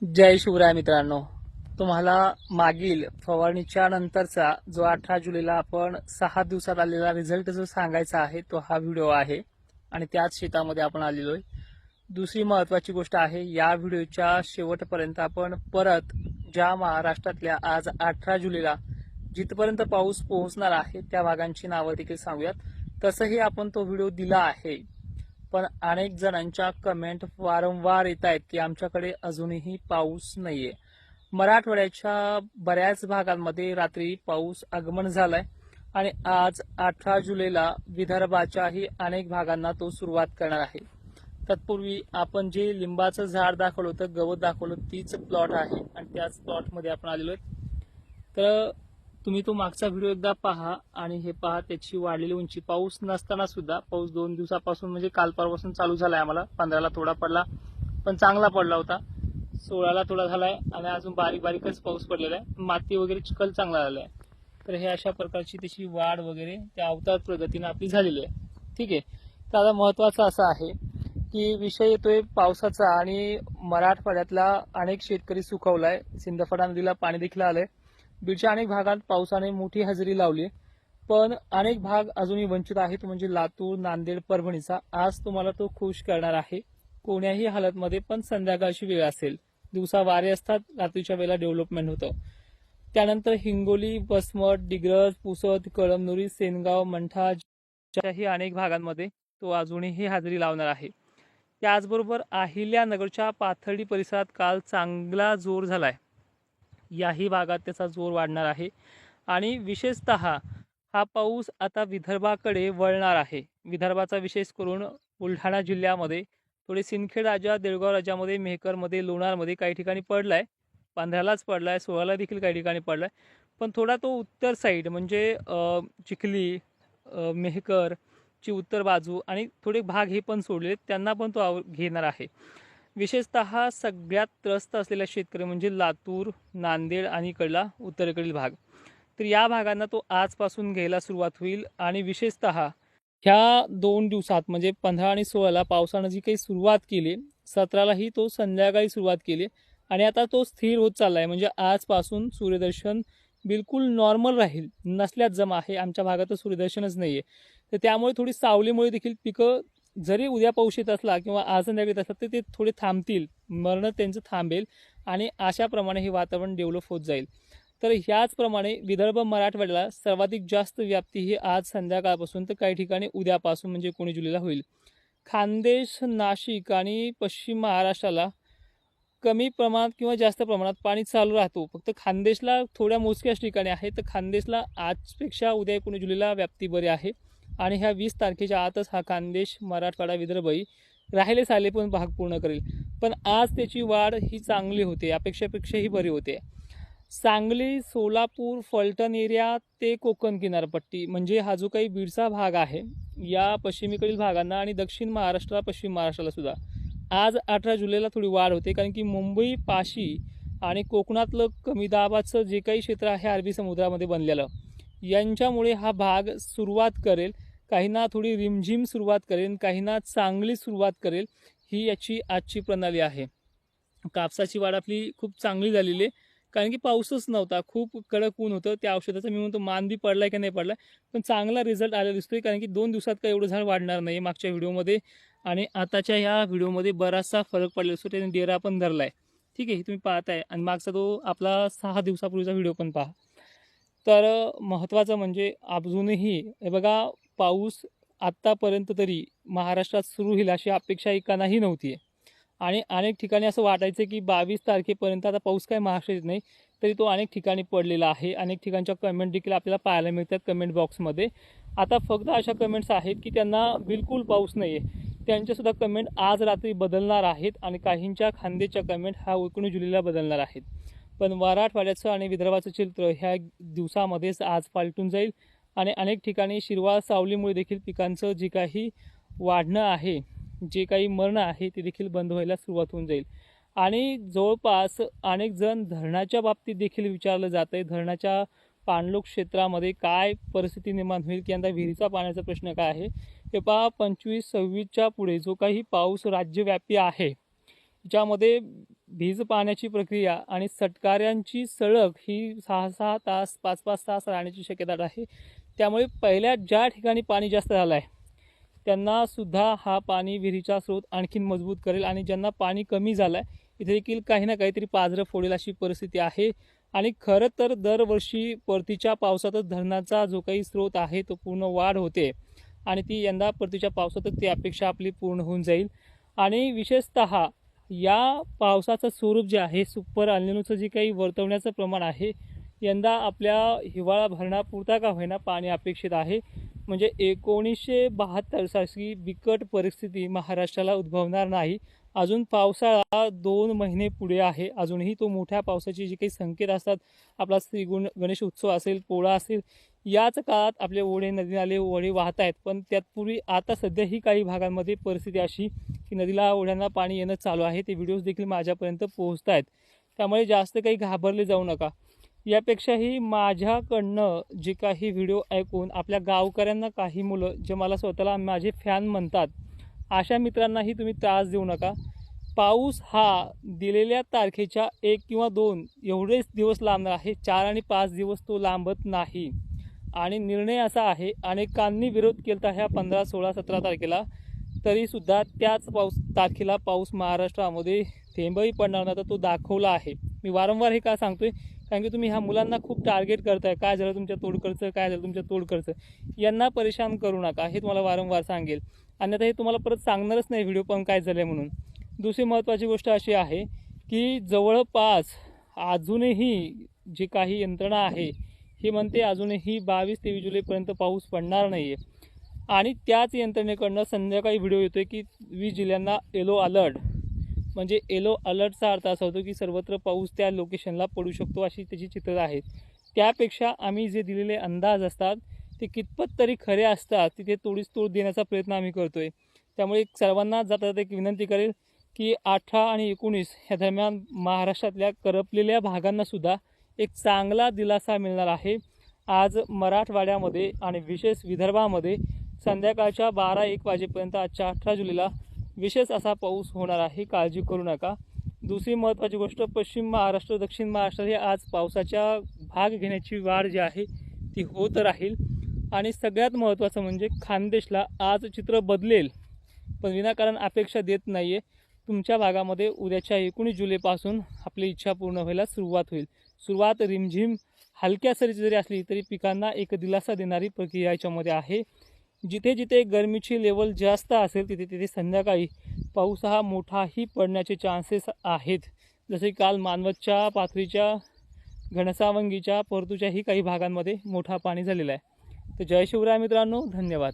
जय शिवराय मित्रांनो. तुम्हाला मागील फवारणीच्या नंतरचा जो 18 जुलैला आपण 6 दिवसात आलेला रिझल्ट जो सांगायचा आहे तो हा व्हिडिओ आहे आणि त्याच शेतामध्ये आपण आलेलो आहे. दुसरी महत्त्वाची गोष्ट आहे, या व्हिडिओच्या शेवटपर्यंत आपण परत ज्या महाराष्ट्रातल्या आज 18 जुलैला जिथपर्यंत पाऊस पोहोचणार आहे त्या भागांची नावं देखील सांगूयात. तसंही आपण तो व्हिडिओ दिला आहे, पण अनेक जणांच्या कमेंट वारंवार येत आहेत की आमच्याकडे अजूनही पाऊस नाहीये. मराठवाड्याच्या बऱ्याच भागांमध्ये रात्री पाऊस आगमन झालाय आणि आज 18 जुलैला विदर्भाच्याही अनेक भागांना तो सुरुवात करणार आहे. तत्पूर्वी आपण जे लिंबाचं झाड दाखवलं होतं, गवत दाखवलं, तीच प्लॉट आहे आणि त्याच प्लॉटमध्ये आपण आलेलो आहे. तर तुम्ही तो मागचा व्हिडिओ एकदा पहा आणि हे पहा त्याची वाढलेली उंची. पाऊस नसताना सुद्धा पाऊस 2 दिवसापासून म्हणजे काल परवापासून चालू झालाय. आम्हाला 15ला थोडा पडला पण चांगला पडला होता, 16ला थोडा झालाय आणि अजून बारीक बारीकच पाऊस पडलेला आहे. माती वगैरे चिखल चांगला झालाय. तर हे अशा प्रकारची त्याची वाढ वगैरे त्या अवतार प्रगतीने आपली झालेली आहे. ठीक आहे. तर आता महत्वाचं असं आहे की विषय येतोय पावसाचा आणि मराठवाड्यातला अनेक शेतकरी सुखावलाय. सिंदफणा नदीला पाणी देखील आलंय. बीडच्या अनेक भागात पावसाने मोठी हजेरी लावली, पण अनेक भाग अजूनही वंचित आहेत, म्हणजे लातूर, नांदेड, परभणीचा. आज तुम्हाला तो खुश करणार आहे. कोण्याही हालतमध्ये पण संध्याकाळची वेळ असेल, दिवसा वारे असतात, रात्रीच्या वेळेला डेव्हलपमेंट होतं. त्यानंतर हिंगोली, वसमत, डिग्रज, पुसद, कळमनुरी, सेनगाव, मंठा ही अनेक भागांमध्ये तो अजूनही हजेरी लावणार आहे. त्याचबरोबर अहिल्यानगरच्या पाथर्डी परिसरात काल चांगला जोर झालाय. याही भागात त्याचा जोर वाढणार आहे आणि विशेषतः हा पाऊस आता विदर्भाकडे वळणार आहे. विदर्भाचा विशेष करून बुलढाणा जिल्ह्यामध्ये थोडे सिंदखेड राजा, देऊळगाव राजामध्ये, मेहकरमध्ये, लोणारमध्ये काही ठिकाणी पडलाय. 15लाच पडलाय, 16ला देखील काही ठिकाणी पडलाय. पण थोडा तो उत्तर साईड म्हणजे चिखली, मेहकरची उत्तर बाजू आणि थोडे भाग हे पण सोडले, त्यांना पण तो घेणार आहे. विशेषतः सगळ्यात त्रस्त असलेला शेतकरी म्हणजे लातूर, नांदेड आणि इकडला उत्तरेकडील भाग. तर या भागांना तो आजपासून घ्यायला सुरुवात होईल आणि विशेषतः ह्या 2 दिवसात म्हणजे 15 आणि 16ला पावसानं जी काही सुरुवात केली, 17लाही तो संध्याकाळी सुरुवात केली आणि आता तो स्थिर होत चाललाय. म्हणजे आजपासून सूर्यदर्शन बिलकुल नॉर्मल राहील. नसल्यात जमा आहे, आमच्या भागात सूर्यदर्शनच नाहीये. तर त्यामुळे थोडी सावलीमुळे देखील पिकं जरी उद्या पाऊस येत असला किंवा आज संध्याकाळी येत असला तर ते थोडे थांबतील, मरणं त्यांचं थांबेल आणि अशाप्रमाणे हे वातावरण डेव्हलप होत जाईल. तर ह्याचप्रमाणे विदर्भ मराठवाड्याला सर्वाधिक जास्त व्याप्ती ही आज संध्याकाळपासून तर काही ठिकाणी उद्यापासून म्हणजे 19 जुलैला होईल. खानदेश, नाशिक आणि पश्चिम महाराष्ट्राला कमी प्रमाणात किंवा जास्त प्रमाणात पाणी चालू राहतो. फक्त खानदेशला थोड्या मोजक्याच ठिकाणी आहे. तर खानदेशला आजपेक्षा उद्या 19 जुलैला व्याप्ती बरी आहे आणि ह्या 20 तारखेच्या आतच हा खानदेश, मराठवाडा, विदर्भही राहिले साले पण भाग पूर्ण करेल. पण आज त्याची वाढ ही चांगली होते, अपेक्षेपेक्षाही बरी होते. सांगली, सोलापूर, फलटण एरिया ते कोकण किनारपट्टी म्हणजे हा जो काही बीडचा भाग आहे, या पश्चिमेकडील भागांना आणि दक्षिण महाराष्ट्र, पश्चिम महाराष्ट्राला सुद्धा आज 18 जुलैला थोडी वाढ होते. कारण की मुंबई पाशी आणि कोकणातलं कमी दाबाचं जे काही क्षेत्र आहे अरबी समुद्रामध्ये बनलेलं, यांच्यामुळे हा भाग सुरुवात करेल. काहींना थोडी रिमझिम सुरुवात करेल, काहींना चांगली सुरुवात करेल. ही याची आजची प्रणाली आहे. कापसाची वाढ आपली खूप चांगली झालेली आहे, कारण की पाऊसच नव्हता, खूप कडक ऊन होतं. त्या औषधाचा मी म्हणतो मान बी पडलाय की नाही पडलाय, पण चांगला रिझल्ट आलेला दिसतोय. कारण की 2 दिवसात काय एवढं झाड वाढणार नाही. मागच्या व्हिडिओमध्ये आणि आताच्या ह्या व्हिडिओमध्ये बराचसा फरक पडलेला असतो. त्याने डेरा पण धरलाय. ठीक आहे, तुम्ही पाहताय आणि मागचा तो आपला 6 दिवसापूर्वीचा व्हिडिओ पण पहा. तर महत्त्वाचं म्हणजे अजूनही हे बघा, पाऊस आत्तापर्यंत तरी महाराष्ट्रात सुरू होईल अशी अपेक्षा एकानाही नव्हती आणि अनेक ठिकाणी असं वाटायचं की 22 तारखेपर्यंत आता पाऊस काय महाराष्ट्रात येत नाही, तरी तो अनेक ठिकाणी पडलेला आहे. अनेक ठिकाणच्या कमेंट देखील आपल्याला पाहायला मिळतात कमेंट बॉक्समध्ये. आता फक्त अशा कमेंट्स आहेत की त्यांना बिलकुल पाऊस नाही आहे, त्यांच्यासुद्धा कमेंट आज रात्री बदलणार आहेत आणि काहींच्या खानदेशच्या कमेंट हा 19 जुलैला बदलणार आहेत. पण मराठवाड्याचं आणि विदर्भाचं चित्र ह्या दिवसामध्येच आज पालटून जाईल आणि अनेक ठिकाणी शिरवाळ सावलीमुळे देखील पिकांचं जे काही वाढणं आहे, जे काही मरणं आहे ते देखील बंद व्हायला सुरुवात होऊन जाईल. आणि जवळपास अनेक जण धरणाच्या बाबतीत देखील विचारलं जात आहे, धरणाच्या पाणलोट क्षेत्रामध्ये काय परिस्थिती निर्माण होईल, की यंदा विहिरीचा पाण्याचा प्रश्न काय आहे. हे पहा, 25-26च्या पुढे जो काही पाऊस राज्यव्यापी आहे, ज्यामध्ये भिज पाण्याची प्रक्रिया आणि सटकाऱ्यांची सळक ही 6-6 तास 5-5 तास राहण्याची शक्यता आहे. त्यामुळे पहिल्या ज्या ठिकाणी पाणी जास्त झालं आहे त्यांना सुद्धा हा पाणी विहिरीचा स्रोत आणखीन मजबूत करेल आणि ज्यांना पाणी कमी झालं आहे इथे देखील काही ना काहीतरी पाझरं फोडेल अशी परिस्थिती आहे. आणि खरं तर दरवर्षी परतीच्या पावसातच धरणाचा जो काही स्रोत आहे तो पूर्ण वाढ होते आणि ती यंदा परतीच्या पावसातच ती अपेक्षा आपली पूर्ण होऊन जाईल. आणि विशेषतः या पावसाचं स्वरूप जे आहे सुपर अल्निनोचं जे काही वर्तवण्याचं प्रमाण आहे यंदा आपल्या हिवाळा भरण्यापुरता का होईना पाणी अपेक्षित आहे. म्हणजे 1972 सारखी बिकट परिस्थिती महाराष्ट्राला उद्भवणार नाही. अजून पावसाळा 2 महिने पुढे आहे. अजूनही तो मोठ्या पावसाचे जे काही संकेत असतात आपला गणेश उत्सव असेल पोळा असेल याच काळात आपले ओढे नदी नाले ओढे वाहत आहेत. पण त्यातपूर्वी आता सध्याही काही भागांमध्ये परिस्थिती अशी की नदीला ओढ्यांना पाणी येणं चालू आहे. ते व्हिडिओज देखील माझ्यापर्यंत पोहोचत आहेत. त्यामुळे जास्त काही घाबरले जाऊ नका. यापेक्षाही माझ्याकडनं जे काही व्हिडिओ ऐकून आपल्या गावकऱ्यांना काही मुलं जे मला स्वतःला माझे फॅन म्हणतात अशा मित्रांनाही तुम्ही त्रास देऊ नका. पाऊस हा दिलेल्या तारखेच्या 1 किंवा 2 एवढेच दिवस लांबणार आहे. 4 आणि 5 दिवस तो लांबत नाही. आणि निर्णय असा आहे अनेकांनी विरोध केला ह्या 15, 16, 17 तारखेला तरीसुद्धा त्याच तारखेला पाऊस महाराष्ट्रामध्ये थेंबही पडणार नाही तर तो दाखवला आहे. मी वारंवार हे का सांगतोय कारण की तुम्ही ह्या मुलांना खूप टार्गेट करताय. काय झालं तुमच्या तोडकरचं, काय झालं तुमच्या तोडकरचं. यांना परेशान करू नका हे तुम्हाला वारंवार सांगेल. अन्यथा हे तुम्हाला परत सांगणारच नाही व्हिडिओ पण काय झालं म्हणून. दुसरी महत्त्वाची गोष्ट अशी आहे की जवळपास अजूनही जी काही यंत्रणा आहे ही म्हणते अजूनही 22-23 जुलैपर्यंत पाऊस पडणार नाही आहे. आणि त्याच यंत्रणेकडनं संध्याकाळी व्हिडिओ येतोय की 20 जिल्ह्यांना येलो अलर्ट. म्हणजे येलो अलर्टचा अर्थ असा होतो की सर्वत्र पाऊस त्या लोकेशनला पडू शकतो अशी त्याची चित्रं आहेत. त्यापेक्षा आम्ही जे दिलेले अंदाज असतात ते कितपत तरी खरे असतात तिथे तोडीस तोड देण्याचा प्रयत्न आम्ही करतोय. त्यामुळे सर्वांना जाता एक विनंती करेल की 18 आणि 19 ह्या दरम्यान महाराष्ट्रातल्या करपलेल्या भागांनासुद्धा एक चांगला दिलासा मिळणार आहे. आज मराठवाड्यामध्ये आणि विशेष विदर्भामध्ये संध्याकाळच्या 12-1 वाजेपर्यंत आजच्या 18 जुलैला विशेष असा पाऊस होणार आहे. काळजी करू नका. दुसरी महत्त्वाची गोष्ट पश्चिम महाराष्ट्र दक्षिण महाराष्ट्र हे आज पावसाच्या भाग घेण्याची वाढ जी आहे ती होत राहील. आणि सगळ्यात महत्त्वाचं म्हणजे खानदेशला आज चित्र बदलेल पण विनाकारण अपेक्षा देत नाही आहे. तुमच्या भागामध्ये उद्याच्या 19 जुलैपासून आपली इच्छा पूर्ण व्हायला सुरुवात होईल. सुरुवात रिमझिम हलक्या सरीची जरी असली तरी पिकांना एक दिलासा देणारी प्रक्रिया याच्यामध्ये आहे. जिथे जिथे गरमीची लेवल जास्त असेल तिथे तिथे संध्याकाळी पाऊस हा मोठाही पडण्याचे चान्सेस आहेत. जसे काल मानवतच्या पाथरीच्या घनसावंगीच्या परतूच्याही काही भागांमध्ये मोठा पाणी झालेला आहे. तर जय शिवराय मित्रांनो, धन्यवाद.